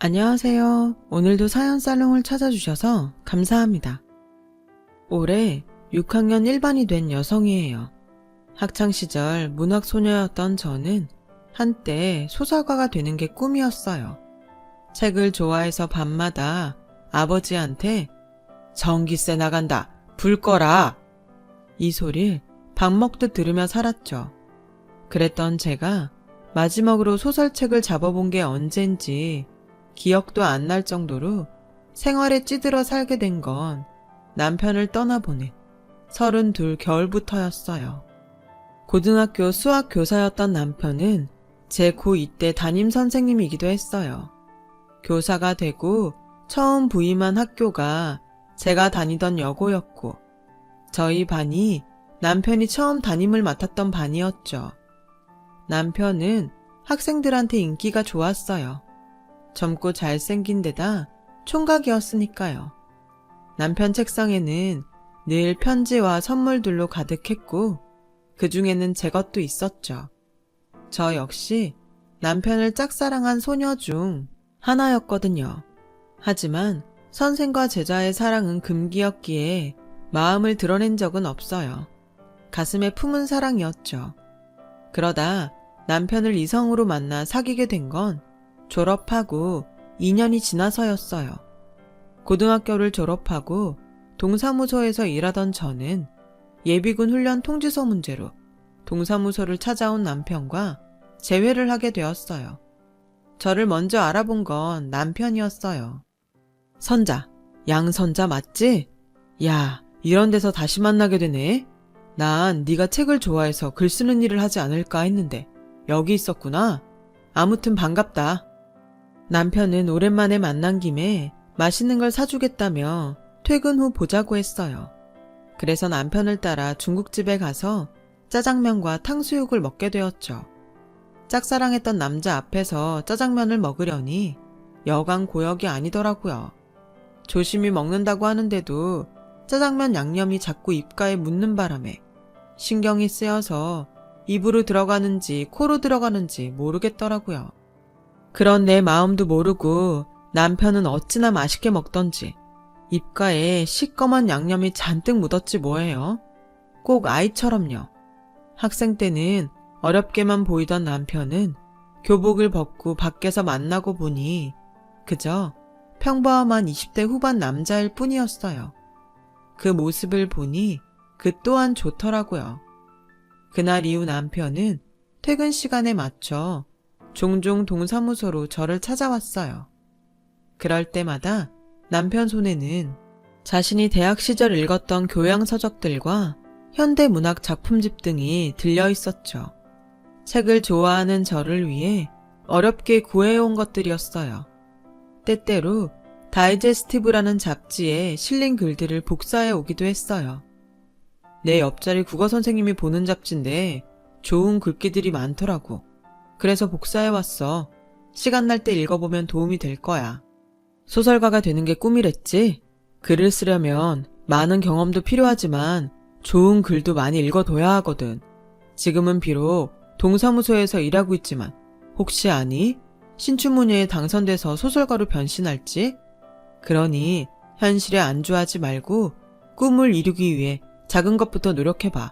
안녕하세요. 오늘도 사연 살롱을 찾아주셔서 감사합니다. 올해 6학년 1반이 된 여성이에요. 학창시절 문학소녀였던 저는 한때 소설가가 되는 게 꿈이었어요. 책을 좋아해서 밤마다 아버지한테 전기세 나간다, 불 꺼라! 이 소리를 밥 먹듯 들으며 살았죠. 그랬던 제가 마지막으로 소설책을 잡아본 게 언젠지 기억도 안 날 정도로 생활에 찌들어 살게 된 건 남편을 떠나보낸 32 겨울부터였어요. 고등학교 수학 교사였던 남편은 제 고2 때 담임 선생님이기도 했어요. 교사가 되고 처음 부임한 학교가 제가 다니던 여고였고 저희 반이 남편이 처음 담임을 맡았던 반이었죠. 남편은 학생들한테 인기가 좋았어요. 젊고 잘생긴 데다 총각이었으니까요. 남편 책상에는 늘 편지와 선물들로 가득했고 그 중에는 제 것도 있었죠. 저 역시 남편을 짝사랑한 소녀 중 하나였거든요. 하지만 선생과 제자의 사랑은 금기였기에 마음을 드러낸 적은 없어요. 가슴에 품은 사랑이었죠. 그러다 남편을 이성으로 만나 사귀게 된 건 졸업하고 2년이 지나서였어요. 고등학교를 졸업하고 동사무소에서 일하던 저는 예비군 훈련 통지서 문제로 동사무소를 찾아온 남편과 재회를 하게 되었어요. 저를 먼저 알아본 건 남편이었어요. 선자, 양선자 맞지? 야, 이런 데서 다시 만나게 되네. 난 네가 책을 좋아해서 글 쓰는 일을 하지 않을까 했는데 여기 있었구나. 아무튼 반갑다. 남편은 오랜만에 만난 김에 맛있는 걸 사주겠다며 퇴근 후 보자고 했어요. 그래서 남편을 따라 중국집에 가서 짜장면과 탕수육을 먹게 되었죠. 짝사랑했던 남자 앞에서 짜장면을 먹으려니 여간 고역이 아니더라고요. 조심히 먹는다고 하는데도 짜장면 양념이 자꾸 입가에 묻는 바람에 신경이 쓰여서 입으로 들어가는지 코로 들어가는지 모르겠더라고요. 그런 내 마음도 모르고 남편은 어찌나 맛있게 먹던지 입가에 시꺼먼 양념이 잔뜩 묻었지 뭐예요. 꼭 아이처럼요. 학생 때는 어렵게만 보이던 남편은 교복을 벗고 밖에서 만나고 보니 그저 평범한 20대 후반 남자일 뿐이었어요. 그 모습을 보니 그 또한 좋더라고요. 그날 이후 남편은 퇴근 시간에 맞춰 종종 동사무소로 저를 찾아왔어요. 그럴 때마다 남편 손에는 자신이 대학 시절 읽었던 교양서적들과 현대문학 작품집 등이 들려 있었죠. 책을 좋아하는 저를 위해 어렵게 구해온 것들이었어요. 때때로 다이제스티브라는 잡지에 실린 글들을 복사해 오기도 했어요. 내 옆자리 국어 선생님이 보는 잡지인데 좋은 글귀들이 많더라고. 그래서 복사해왔어. 시간 날 때 읽어보면 도움이 될 거야. 소설가가 되는 게 꿈이랬지? 글을 쓰려면 많은 경험도 필요하지만 좋은 글도 많이 읽어둬야 하거든. 지금은 비록 동사무소에서 일하고 있지만 혹시 아니? 신춘문예에 당선돼서 소설가로 변신할지? 그러니 현실에 안주하지 말고 꿈을 이루기 위해 작은 것부터 노력해봐.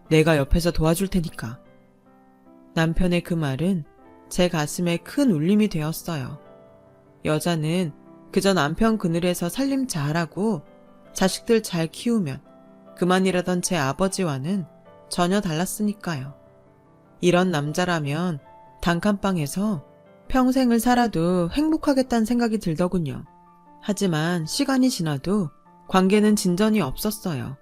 내가 옆에서 도와줄 테니까. 남편의 그 말은 제 가슴에 큰 울림이 되었어요. 여자는 그저 남편 그늘에서 살림 잘하고 자식들 잘 키우면 그만이라던 제 아버지와는 전혀 달랐으니까요. 이런 남자라면 단칸방에서 평생을 살아도 행복하겠다는 생각이 들더군요. 하지만 시간이 지나도 관계는 진전이 없었어요.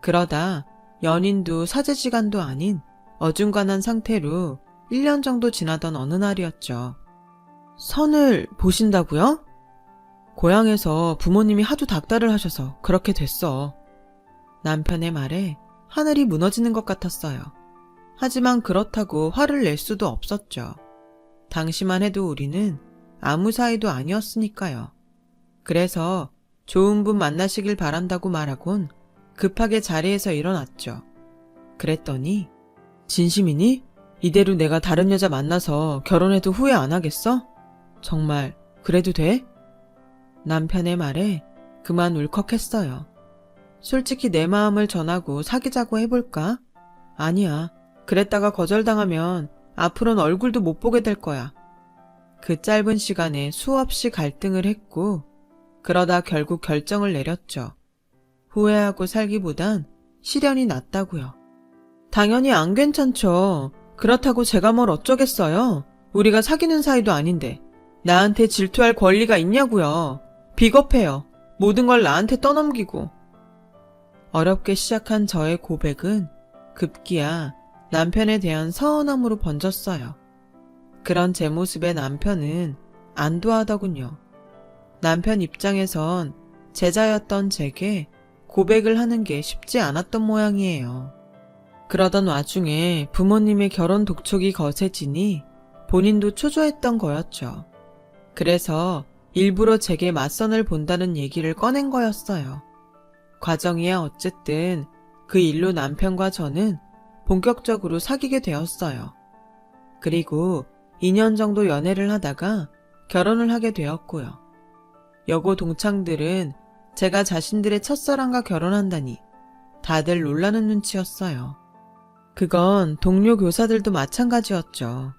그러다 연인도 사제지간도 아닌 어중간한 상태로 1년 정도 지나던 어느 날이었죠. 선을 보신다고요? 고향에서 부모님이 하도 닥달을 하셔서 그렇게 됐어. 남편의 말에 하늘이 무너지는 것 같았어요. 하지만 그렇다고 화를 낼 수도 없었죠. 당시만 해도 우리는 아무 사이도 아니었으니까요. 그래서 좋은 분 만나시길 바란다고 말하곤 급하게 자리에서 일어났죠. 그랬더니 진심이니? 이대로 내가 다른 여자 만나서 결혼해도 후회 안 하겠어? 정말 그래도 돼? 남편의 말에 그만 울컥했어요. 솔직히 내 마음을 전하고 사귀자고 해볼까? 아니야. 그랬다가 거절당하면 앞으로는 얼굴도 못 보게 될 거야. 그 짧은 시간에 수없이 갈등을 했고 그러다 결국 결정을 내렸죠. 후회하고 살기보단 시련이 낫다고요. 당연히 안 괜찮죠. 그렇다고 제가 뭘 어쩌겠어요. 우리가 사귀는 사이도 아닌데 나한테 질투할 권리가 있냐고요. 비겁해요. 모든 걸 나한테 떠넘기고. 어렵게 시작한 저의 고백은 급기야 남편에 대한 서운함으로 번졌어요. 그런 제 모습에 남편은 안도하더군요. 남편 입장에선 제자였던 제게 고백을 하는 게 쉽지 않았던 모양이에요. 그러던 와중에 부모님의 결혼 독촉이 거세지니 본인도 초조했던 거였죠. 그래서 일부러 제게 맞선을 본다는 얘기를 꺼낸 거였어요. 과정이야 어쨌든 그 일로 남편과 저는 본격적으로 사귀게 되었어요. 그리고 2년 정도 연애를 하다가 결혼을 하게 되었고요. 여고 동창들은 제가 자신들의 첫사랑과 결혼한다니 다들 놀라는 눈치였어요. 그건 동료 교사들도 마찬가지였죠.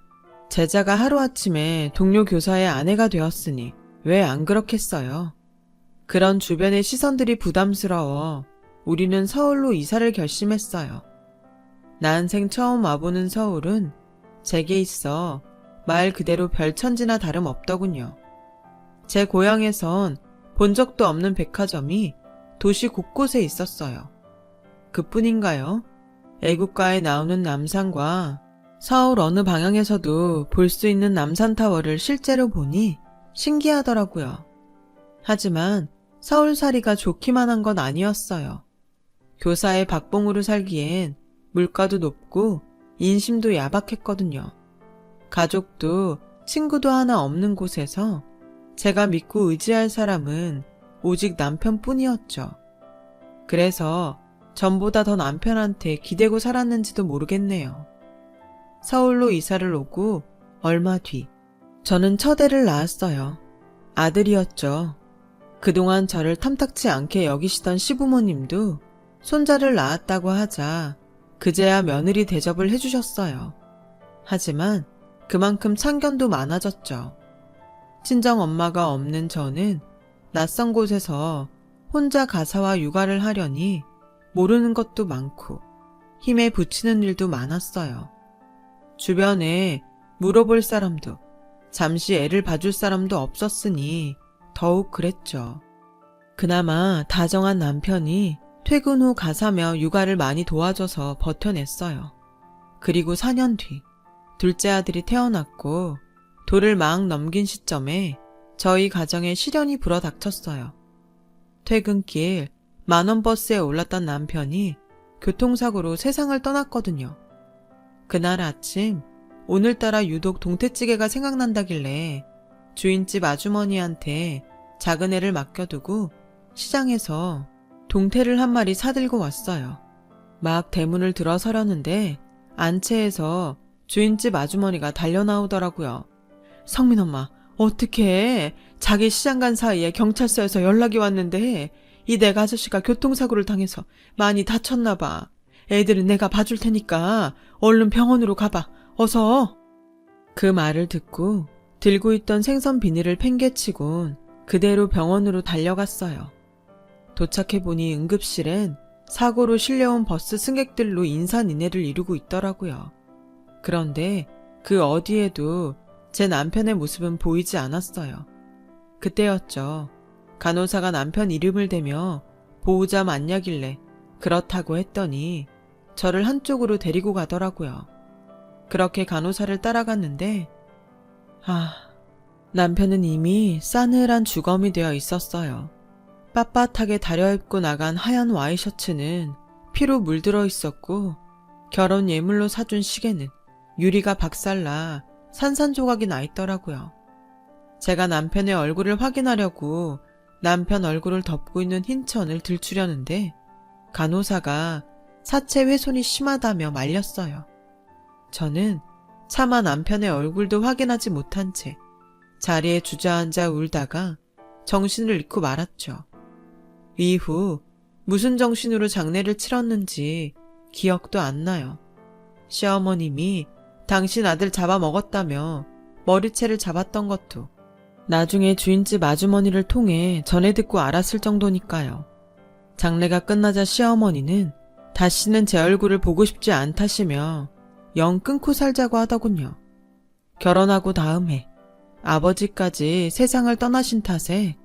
제자가 하루아침에 동료 교사의 아내가 되었으니 왜 안 그렇겠어요? 그런 주변의 시선들이 부담스러워 우리는 서울로 이사를 결심했어요. 난생 처음 와보는 서울은 제게 있어 말 그대로 별천지나 다름없더군요. 제 고향에선 본 적도 없는 백화점이 도시 곳곳에 있었어요. 그뿐인가요? 애국가에 나오는 남산과 서울 어느 방향에서도 볼 수 있는 남산타워를 실제로 보니 신기하더라고요. 하지만 서울살이가 좋기만 한 건 아니었어요. 교사의 박봉으로 살기엔 물가도 높고 인심도 야박했거든요. 가족도 친구도 하나 없는 곳에서 제가 믿고 의지할 사람은 오직 남편뿐이었죠. 그래서 전보다 더 남편한테 기대고 살았는지도 모르겠네요. 서울로 이사를 오고 얼마 뒤 저는 첫애를 낳았어요. 아들이었죠. 그동안 저를 탐탁치 않게 여기시던 시부모님도 손자를 낳았다고 하자 그제야 며느리 대접을 해주셨어요. 하지만 그만큼 참견도 많아졌죠. 친정엄마가 없는 저는 낯선 곳에서 혼자 가사와 육아를 하려니 모르는 것도 많고 힘에 부치는 일도 많았어요. 주변에 물어볼 사람도 잠시 애를 봐줄 사람도 없었으니 더욱 그랬죠. 그나마 다정한 남편이 퇴근 후 가사며 육아를 많이 도와줘서 버텨냈어요. 그리고 4년 뒤 둘째 아들이 태어났고 돌을 막 넘긴 시점에 저희 가정에 시련이 불어닥쳤어요. 퇴근길 만원 버스에 올랐던 남편이 교통사고로 세상을 떠났거든요. 그날 아침 오늘따라 유독 동태찌개가 생각난다길래 주인집 아주머니한테 작은 애를 맡겨두고 시장에서 동태를 한 마리 사들고 왔어요. 막 대문을 들어서려는데 안채에서 주인집 아주머니가 달려나오더라고요. 성민 엄마, 어떡해. 자기 시장 간 사이에 경찰서에서 연락이 왔는데 이 내가 아저씨가 교통사고를 당해서 많이 다쳤나 봐. 애들은 내가 봐줄 테니까 얼른 병원으로 가봐. 어서. 그 말을 듣고 들고 있던 생선 비닐을 팽개치곤 그대로 병원으로 달려갔어요. 도착해보니 응급실엔 사고로 실려온 버스 승객들로 인산인해를 이루고 있더라고요. 그런데 그 어디에도 제 남편의 모습은 보이지 않았어요. 그때였죠. 간호사가 남편 이름을 대며 보호자 맞냐길래 그렇다고 했더니 저를 한쪽으로 데리고 가더라고요. 그렇게 간호사를 따라갔는데 남편은 이미 싸늘한 주검이 되어 있었어요. 빳빳하게 다려입고 나간 하얀 와이셔츠는 피로 물들어 있었고 결혼 예물로 사준 시계는 유리가 박살나 산산조각이 나 있더라고요. 제가 남편의 얼굴을 확인하려고 남편 얼굴을 덮고 있는 흰 천을 들추려는데 간호사가 사체 훼손이 심하다며 말렸어요. 저는 차마 남편의 얼굴도 확인하지 못한 채 자리에 주저앉아 울다가 정신을 잃고 말았죠. 이후 무슨 정신으로 장례를 치렀는지 기억도 안 나요. 시어머님이 당신 아들 잡아먹었다며 머리채를 잡았던 것도 나중에 주인집 아주머니를 통해 전해 듣고 알았을 정도니까요. 장례가 끝나자 시어머니는 다시는 제 얼굴을 보고 싶지 않다시며 영 끊고 살자고 하더군요. 결혼하고 다음 해 아버지까지 세상을 떠나신 탓에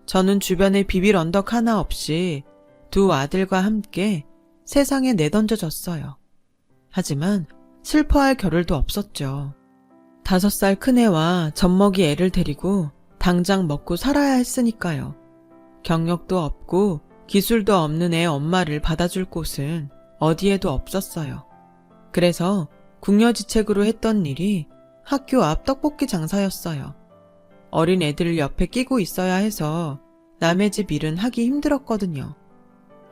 저는 주변에 비빌 언덕 하나 없이 두 아들과 함께 세상에 내던져졌어요. 하지만 슬퍼할 겨를도 없었죠. 5살 큰애와 젖먹이 애를 데리고 당장 먹고 살아야 했으니까요. 경력도 없고 기술도 없는 애 엄마를 받아줄 곳은 어디에도 없었어요. 그래서 궁여지책으로 했던 일이 학교 앞 떡볶이 장사였어요. 어린 애들을 옆에 끼고 있어야 해서 남의 집 일은 하기 힘들었거든요.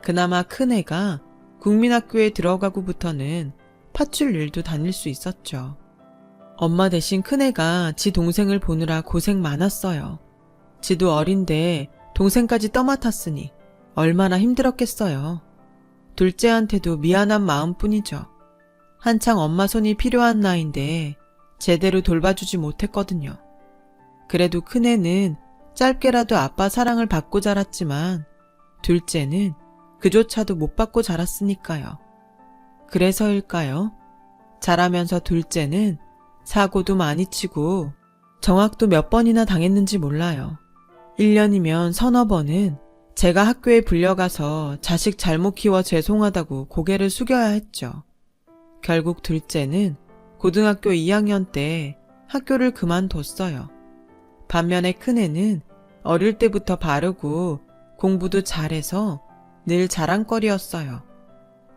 그나마 큰애가 국민학교에 들어가고부터는 파출 일도 다닐 수 있었죠. 엄마 대신 큰애가 지 동생을 보느라 고생 많았어요. 지도 어린데 동생까지 떠맡았으니 얼마나 힘들었겠어요. 둘째한테도 미안한 마음뿐이죠. 한창 엄마 손이 필요한 나이인데 제대로 돌봐주지 못했거든요. 그래도 큰애는 짧게라도 아빠 사랑을 받고 자랐지만 둘째는 그조차도 못 받고 자랐으니까요. 그래서일까요? 자라면서 둘째는 사고도 많이 치고 정학도 몇 번이나 당했는지 몰라요. 1년이면 서너 번은 제가 학교에 불려가서 자식 잘못 키워 죄송하다고 고개를 숙여야 했죠. 결국 둘째는 고등학교 2학년 때 학교를 그만뒀어요. 반면에 큰애는 어릴 때부터 바르고 공부도 잘해서 늘 자랑거리였어요.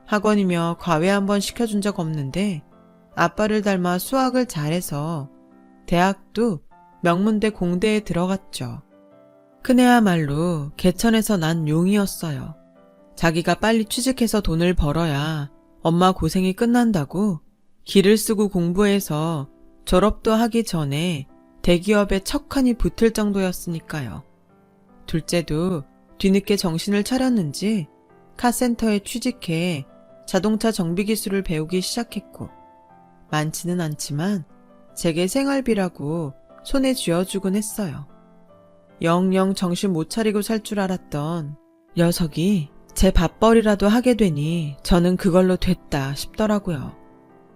학원이며 과외 한번 시켜준 적 없는데 아빠를 닮아 수학을 잘해서 대학도 명문대 공대에 들어갔죠. 큰애야말로 개천에서 난 용이었어요. 자기가 빨리 취직해서 돈을 벌어야 엄마 고생이 끝난다고 기를 쓰고 공부해서 졸업도 하기 전에 대기업에 척하니 붙을 정도였으니까요. 둘째도 뒤늦게 정신을 차렸는지 카센터에 취직해 자동차 정비 기술을 배우기 시작했고 많지는 않지만 제게 생활비라고 손에 쥐어주곤 했어요. 영영 정신 못 차리고 살 줄 알았던 녀석이 제 밥벌이라도 하게 되니 저는 그걸로 됐다 싶더라고요.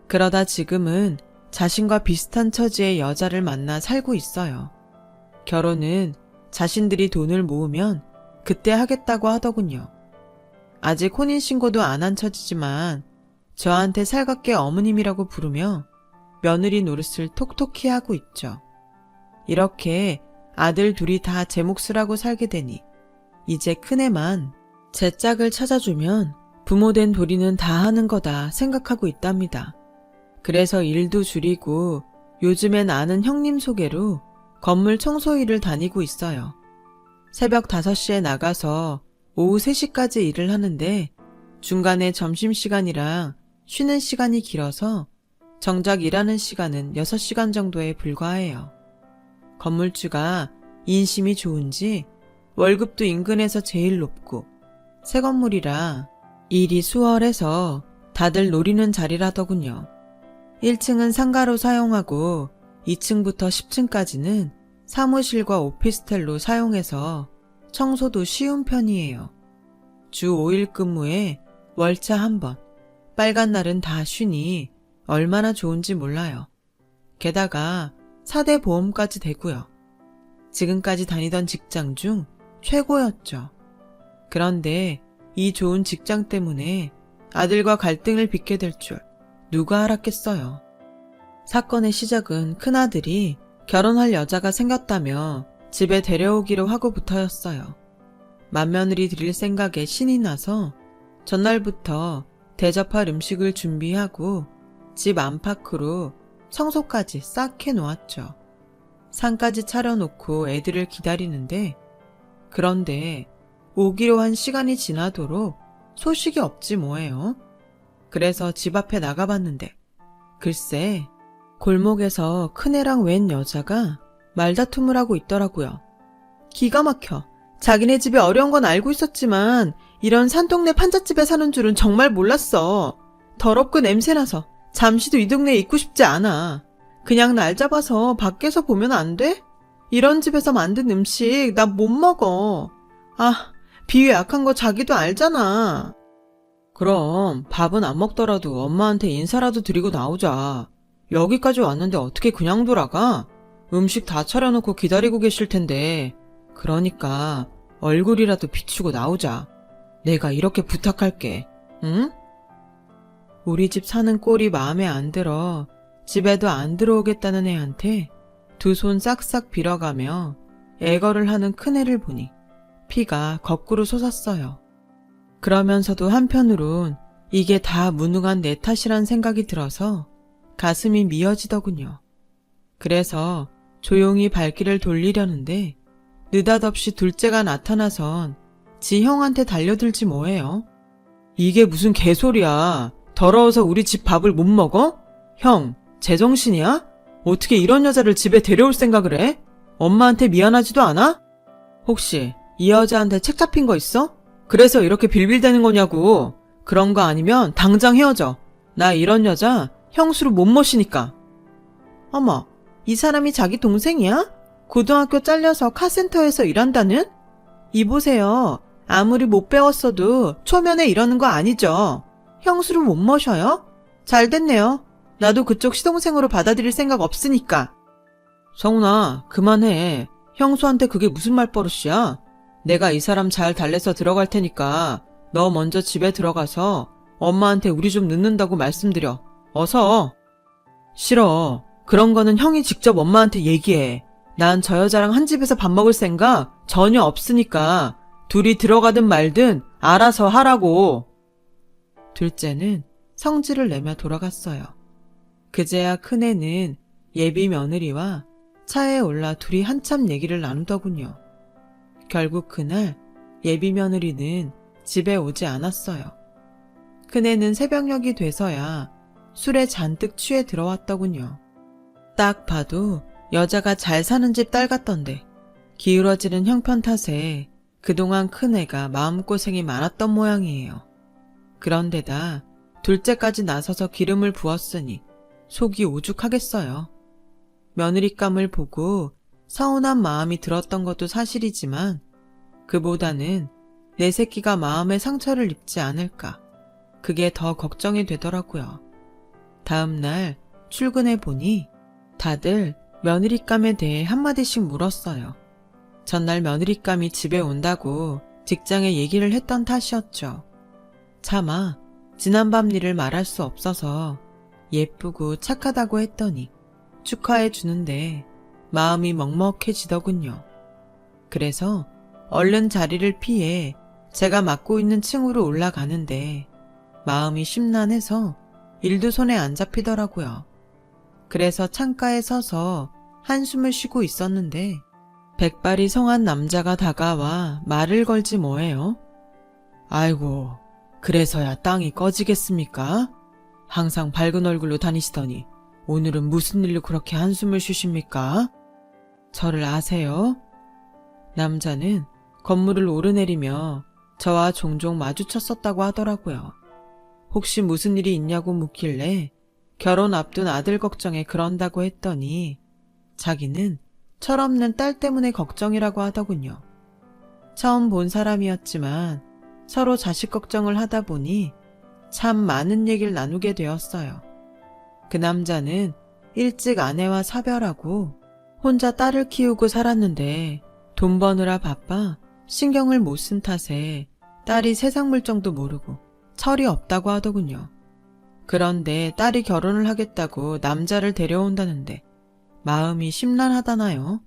그러다 지금은 자신과 비슷한 처지의 여자를 만나 살고 있어요. 결혼은 자신들이 돈을 모으면 그때 하겠다고 하더군요. 아직 혼인신고도 안 한 처지지만 저한테 살갑게 어머님이라고 부르며 며느리 노릇을 톡톡히 하고 있죠. 이렇게 아들 둘이 다 제 몫을 하고 살게 되니 이제 큰애만 제 짝을 찾아주면 부모된 도리는 다 하는 거다 생각하고 있답니다. 그래서 일도 줄이고 요즘엔 아는 형님 소개로 건물 청소 일을 다니고 있어요. 새벽 5시에 나가서 오후 3시까지 일을 하는데 중간에 점심시간이랑 쉬는 시간이 길어서 정작 일하는 시간은 6시간 정도에 불과해요. 건물주가 인심이 좋은지 월급도 인근에서 제일 높고 새 건물이라 일이 수월해서 다들 노리는 자리라더군요. 1층은 상가로 사용하고 2층부터 10층까지는 사무실과 오피스텔로 사용해서 청소도 쉬운 편이에요. 주 5일 근무에 월차 1번, 빨간 날은 다 쉬니 얼마나 좋은지 몰라요. 게다가 4대 보험까지 되고요. 지금까지 다니던 직장 중 최고였죠. 그런데 이 좋은 직장 때문에 아들과 갈등을 빚게 될 줄 누가 알았겠어요. 사건의 시작은 큰아들이 결혼할 여자가 생겼다며 집에 데려오기로 하고부터였어요. 맏며느리 드릴 생각에 신이 나서 전날부터 대접할 음식을 준비하고 집 안팎으로 청소까지 싹 해놓았죠. 상까지 차려놓고 애들을 기다리는데 그런데 오기로 한 시간이 지나도록 소식이 없지 뭐예요. 그래서 집 앞에 나가봤는데 글쎄 골목에서 큰애랑 웬 여자가 말다툼을 하고 있더라고요. 기가 막혀. 자기네 집에 어려운 건 알고 있었지만 이런 산동네 판잣집에 사는 줄은 정말 몰랐어. 더럽고 냄새나서 잠시도 이 동네에 있고 싶지 않아. 그냥 날 잡아서 밖에서 보면 안 돼? 이런 집에서 만든 음식 나 못 먹어. 아, 비위 약한 거 자기도 알잖아. 그럼 밥은 안 먹더라도 엄마한테 인사라도 드리고 나오자. 여기까지 왔는데 어떻게 그냥 돌아가? 음식 다 차려놓고 기다리고 계실 텐데. 그러니까 얼굴이라도 비추고 나오자. 내가 이렇게 부탁할게. 응? 우리 집 사는 꼴이 마음에 안 들어 집에도 안 들어오겠다는 애한테 두 손 싹싹 빌어가며 애걸을 하는 큰애를 보니 피가 거꾸로 솟았어요. 그러면서도 한편으론 이게 다 무능한 내 탓이란 생각이 들어서 가슴이 미어지더군요. 그래서 조용히 발길을 돌리려는데 느닷없이 둘째가 나타나선 지 형한테 달려들지 뭐해요. 이게 무슨 개소리야. 더러워서 우리 집 밥을 못 먹어? 형, 제정신이야? 어떻게 이런 여자를 집에 데려올 생각을 해? 엄마한테 미안하지도 않아? 혹시 이 여자한테 책 잡힌 거 있어? 그래서 이렇게 빌빌대는 거냐고. 그런 거 아니면 당장 헤어져. 나 이런 여자 형수로 못 모시니까. 어머, 이 사람이 자기 동생이야? 고등학교 잘려서 카센터에서 일한다는? 이보세요. 아무리 못 배웠어도 초면에 이러는 거 아니죠. 형수를 못 모셔요? 잘 됐네요. 나도 그쪽 시동생으로 받아들일 생각 없으니까. 성훈아, 그만해. 형수한테 그게 무슨 말버릇이야? 내가 이 사람 잘 달래서 들어갈 테니까 너 먼저 집에 들어가서 엄마한테 우리 좀 늦는다고 말씀드려. 어서. 싫어. 그런 거는 형이 직접 엄마한테 얘기해. 난 저 여자랑 한 집에서 밥 먹을 생각 전혀 없으니까 둘이 들어가든 말든 알아서 하라고. 둘째는 성질을 내며 돌아갔어요. 그제야 큰애는 예비 며느리와 차에 올라 둘이 한참 얘기를 나누더군요. 결국 그날 예비 며느리는 집에 오지 않았어요. 큰애는 새벽녘이 돼서야 술에 잔뜩 취해 들어왔더군요. 딱 봐도 여자가 잘 사는 집 딸 같던데 기울어지는 형편 탓에 그동안 큰애가 마음고생이 많았던 모양이에요. 그런데다 둘째까지 나서서 기름을 부었으니 속이 오죽하겠어요. 며느리감을 보고 서운한 마음이 들었던 것도 사실이지만 그보다는 내 새끼가 마음의 상처를 입지 않을까 그게 더 걱정이 되더라고요. 다음 날 출근해 보니 다들 며느리감에 대해 한마디씩 물었어요. 전날 며느리감이 집에 온다고 직장에 얘기를 했던 탓이었죠. 차마 지난밤 일을 말할 수 없어서 예쁘고 착하다고 했더니 축하해 주는데 마음이 먹먹해지더군요. 그래서 얼른 자리를 피해 제가 맡고 있는 층으로 올라가는데 마음이 심란해서 일도 손에 안 잡히더라고요. 그래서 창가에 서서 한숨을 쉬고 있었는데 백발이 성한 남자가 다가와 말을 걸지 뭐해요. 아이고, 그래서야 땅이 꺼지겠습니까? 항상 밝은 얼굴로 다니시더니 오늘은 무슨 일로 그렇게 한숨을 쉬십니까? 저를 아세요? 남자는 건물을 오르내리며 저와 종종 마주쳤었다고 하더라고요. 혹시 무슨 일이 있냐고 묻길래 결혼 앞둔 아들 걱정에 그런다고 했더니 자기는 철없는 딸 때문에 걱정이라고 하더군요. 처음 본 사람이었지만 서로 자식 걱정을 하다 보니 참 많은 얘기를 나누게 되었어요. 그 남자는 일찍 아내와 사별하고 혼자 딸을 키우고 살았는데 돈 버느라 바빠 신경을 못 쓴 탓에 딸이 세상 물정도 모르고 철이 없다고 하더군요. 그런데 딸이 결혼을 하겠다고 남자를 데려온다는데 마음이 심란하다나요?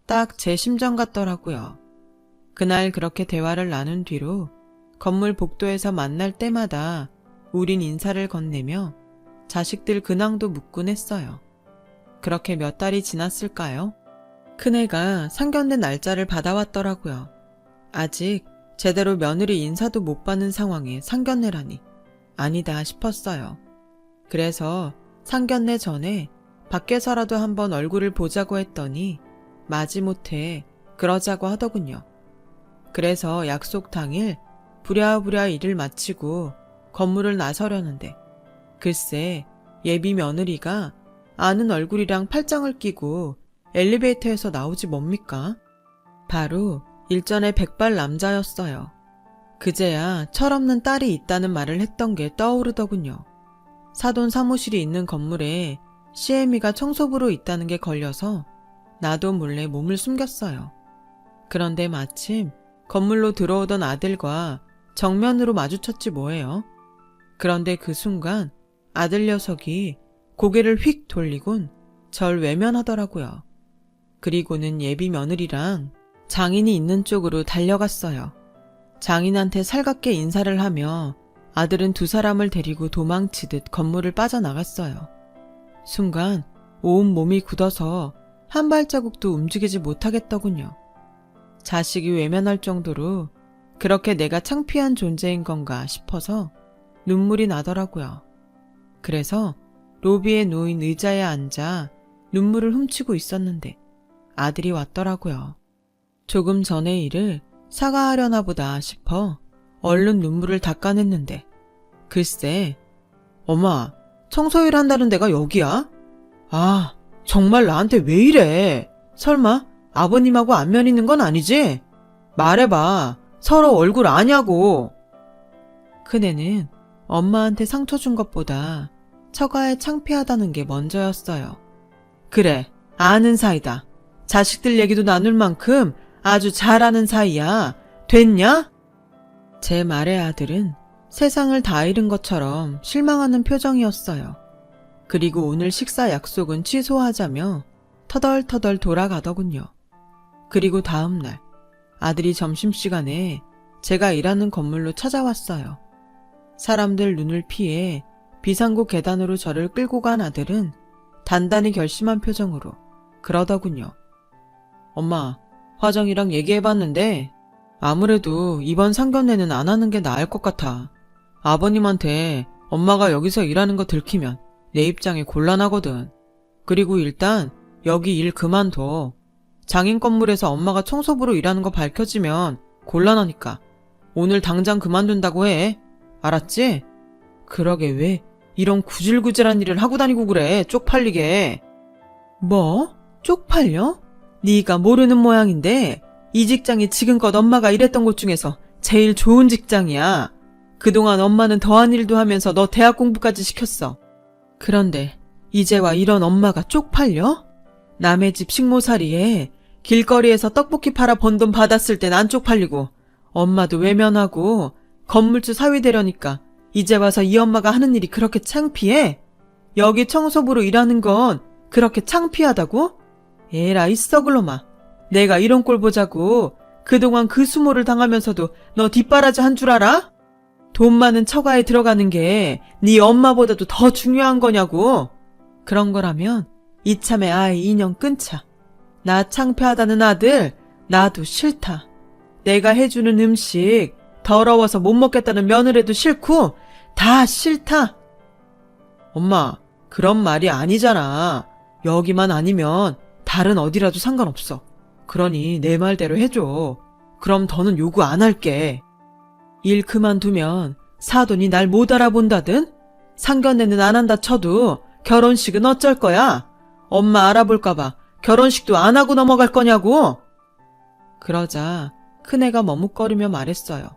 딱 제 심정 같더라고요. 그날 그렇게 대화를 나눈 뒤로 건물 복도에서 만날 때마다 우린 인사를 건네며 자식들 근황도 묻곤 했어요. 그렇게 몇 달이 지났을까요? 큰애가 상견례 날짜를 받아왔더라고요. 아직 제대로 며느리 인사도 못 받는 상황에 상견례라니 아니다 싶었어요. 그래서 상견례 전에 밖에서라도 한번 얼굴을 보자고 했더니 마지못해 그러자고 하더군요. 그래서 약속 당일 부랴부랴 일을 마치고 건물을 나서려는데 글쎄 예비 며느리가 아는 얼굴이랑 팔짱을 끼고 엘리베이터에서 나오지 뭡니까? 바로 일전의 백발 남자였어요. 그제야 철없는 딸이 있다는 말을 했던 게 떠오르더군요. 사돈 사무실이 있는 건물에 CM이가 청소부로 있다는 게 걸려서 나도 몰래 몸을 숨겼어요. 그런데 마침 건물로 들어오던 아들과 정면으로 마주쳤지 뭐예요. 그런데 그 순간 아들 녀석이 고개를 휙 돌리곤 절 외면하더라고요. 그리고는 예비 며느리랑 장인이 있는 쪽으로 달려갔어요. 장인한테 살갑게 인사를 하며 아들은 두 사람을 데리고 도망치듯 건물을 빠져나갔어요. 순간 온 몸이 굳어서 한 발자국도 움직이지 못하겠더군요. 자식이 외면할 정도로 그렇게 내가 창피한 존재인 건가 싶어서 눈물이 나더라고요. 그래서 로비에 놓인 의자에 앉아 눈물을 훔치고 있었는데 아들이 왔더라고요. 조금 전의 일을 사과하려나 보다 싶어 얼른 눈물을 닦아냈는데 글쎄, 엄마, 청소일 한다는 데가 여기야? 아, 정말 나한테 왜 이래? 설마 아버님하고 안면 있는 건 아니지? 말해봐. 서로 얼굴 아냐고. 큰애는 엄마한테 상처 준 것보다 처가에 창피하다는 게 먼저였어요. 그래, 아는 사이다. 자식들 얘기도 나눌 만큼 아주 잘 아는 사이야. 됐냐? 제 말의 아들은 세상을 다 잃은 것처럼 실망하는 표정이었어요. 그리고 오늘 식사 약속은 취소하자며 터덜터덜 돌아가더군요. 그리고 다음날 아들이 점심시간에 제가 일하는 건물로 찾아왔어요. 사람들 눈을 피해 비상구 계단으로 저를 끌고 간 아들은 단단히 결심한 표정으로 그러더군요. 엄마, 화정이랑 얘기해봤는데 아무래도 이번 상견례는 안 하는 게 나을 것 같아. 아버님한테 엄마가 여기서 일하는 거 들키면 내 입장에 곤란하거든. 그리고 일단 여기 일 그만둬. 장인 건물에서 엄마가 청소부로 일하는 거 밝혀지면 곤란하니까 오늘 당장 그만둔다고 해. 알았지? 그러게 왜 이런 구질구질한 일을 하고 다니고 그래, 쪽팔리게. 뭐? 쪽팔려? 네가 모르는 모양인데 이 직장이 지금껏 엄마가 일했던 곳 중에서 제일 좋은 직장이야. 그동안 엄마는 더한 일도 하면서 너 대학 공부까지 시켰어. 그런데 이제와 이런 엄마가 쪽팔려? 남의 집 식모살이에 길거리에서 떡볶이 팔아 번 돈 받았을 땐 안 쪽팔리고 엄마도 외면하고 건물주 사위 되려니까 이제 와서 이 엄마가 하는 일이 그렇게 창피해? 여기 청소부로 일하는 건 그렇게 창피하다고? 에라이 썩을 놈아. 내가 이런 꼴 보자고 그동안 그 수모를 당하면서도 너 뒷바라지 한 줄 알아? 돈 많은 처가에 들어가는 게 네 엄마보다도 더 중요한 거냐고. 그런 거라면 이참에 아예 인연 끊자. 나 창피하다는 아들 나도 싫다. 내가 해주는 음식 더러워서 못 먹겠다는 며느리도 싫고 다 싫다. 엄마, 그런 말이 아니잖아. 여기만 아니면 다른 어디라도 상관없어. 그러니 내 말대로 해줘. 그럼 더는 요구 안 할게. 일 그만두면 사돈이 날 못 알아본다든? 상견례는 안 한다 쳐도 결혼식은 어쩔 거야? 엄마 알아볼까봐 결혼식도 안 하고 넘어갈 거냐고? 그러자 큰애가 머뭇거리며 말했어요.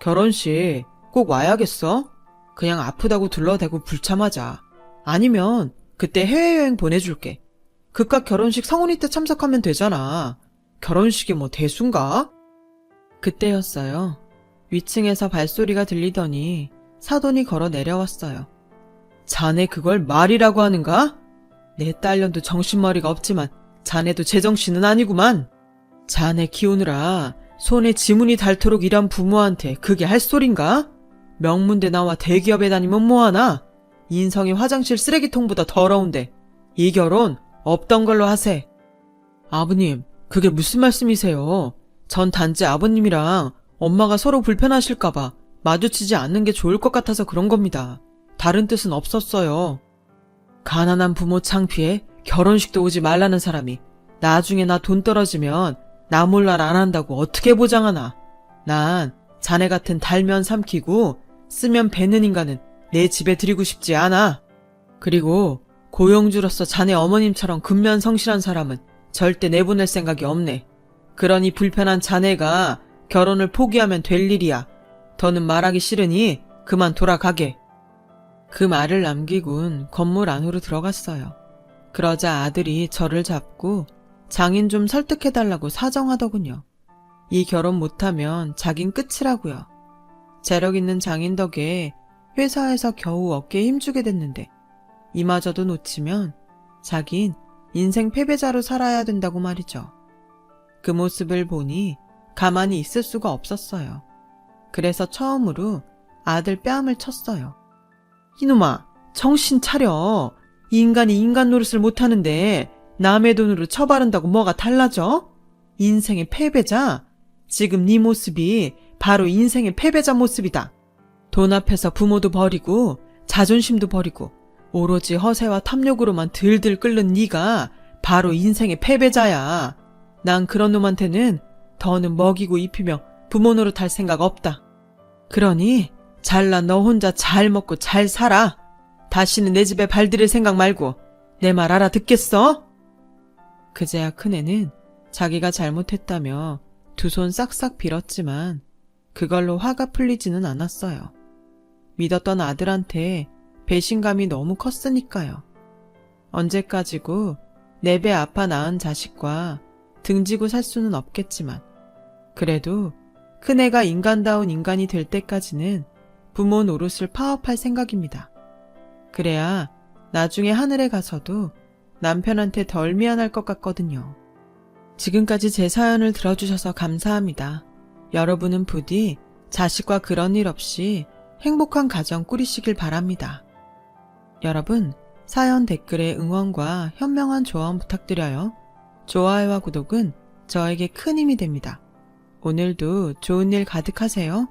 결혼식 꼭 와야겠어? 그냥 아프다고 둘러대고 불참하자. 아니면 그때 해외여행 보내줄게. 그깟 결혼식 성훈이 때 참석하면 되잖아. 결혼식이 뭐 대수인가? 그때였어요. 위층에서 발소리가 들리더니 사돈이 걸어 내려왔어요. 자네 그걸 말이라고 하는가? 내 딸년도 정신머리가 없지만 자네도 제정신은 아니구만. 자네 키우느라 손에 지문이 닳도록 일한 부모한테 그게 할 소린가? 명문대 나와 대기업에 다니면 뭐하나? 인성이 화장실 쓰레기통보다 더러운데 이 결혼 없던 걸로 하세. 아버님, 그게 무슨 말씀이세요? 전 단지 아버님이랑 엄마가 서로 불편하실까봐 마주치지 않는 게 좋을 것 같아서 그런 겁니다. 다른 뜻은 없었어요. 가난한 부모 창피해 결혼식도 오지 말라는 사람이 나중에 나 돈 떨어지면 나 몰랄 안 한다고 어떻게 보장하나. 난 자네 같은 달면 삼키고 쓰면 베는 인간은 내 집에 들이고 싶지 않아. 그리고 고용주로서 자네 어머님처럼 근면성실한 사람은 절대 내보낼 생각이 없네. 그러니 불편한 자네가 결혼을 포기하면 될 일이야. 더는 말하기 싫으니 그만 돌아가게. 그 말을 남기곤 건물 안으로 들어갔어요. 그러자 아들이 저를 잡고 장인 좀 설득해달라고 사정하더군요. 이 결혼 못하면 자긴 끝이라고요. 재력 있는 장인 덕에 회사에서 겨우 어깨에 힘주게 됐는데 이마저도 놓치면 자긴 인생 패배자로 살아야 된다고 말이죠. 그 모습을 보니 가만히 있을 수가 없었어요. 그래서 처음으로 아들 뺨을 쳤어요. 이놈아, 정신 차려. 이 인간이 인간 노릇을 못하는데 남의 돈으로 처바른다고 뭐가 달라져? 인생의 패배자? 지금 네 모습이 바로 인생의 패배자 모습이다. 돈 앞에서 부모도 버리고 자존심도 버리고 오로지 허세와 탐욕으로만 들들 끓는 네가 바로 인생의 패배자야. 난 그런 놈한테는 더는 먹이고 입히며 부모 노릇할 생각 없다. 그러니 잘난 너 혼자 잘 먹고 잘 살아. 다시는 내 집에 발들일 생각 말고 내 말 알아듣겠어? 그제야 큰애는 자기가 잘못했다며 두 손 싹싹 빌었지만 그걸로 화가 풀리지는 않았어요. 믿었던 아들한테 배신감이 너무 컸으니까요. 언제까지고 내 배 아파 낳은 자식과 등지고 살 수는 없겠지만 그래도 큰애가 인간다운 인간이 될 때까지는 부모 노릇을 파업할 생각입니다. 그래야 나중에 하늘에 가서도 남편한테 덜 미안할 것 같거든요. 지금까지 제 사연을 들어주셔서 감사합니다. 여러분은 부디 자식과 그런 일 없이 행복한 가정 꾸리시길 바랍니다. 여러분, 사연 댓글에 응원과 현명한 조언 부탁드려요. 좋아요와 구독은 저에게 큰 힘이 됩니다. 오늘도 좋은 일 가득하세요.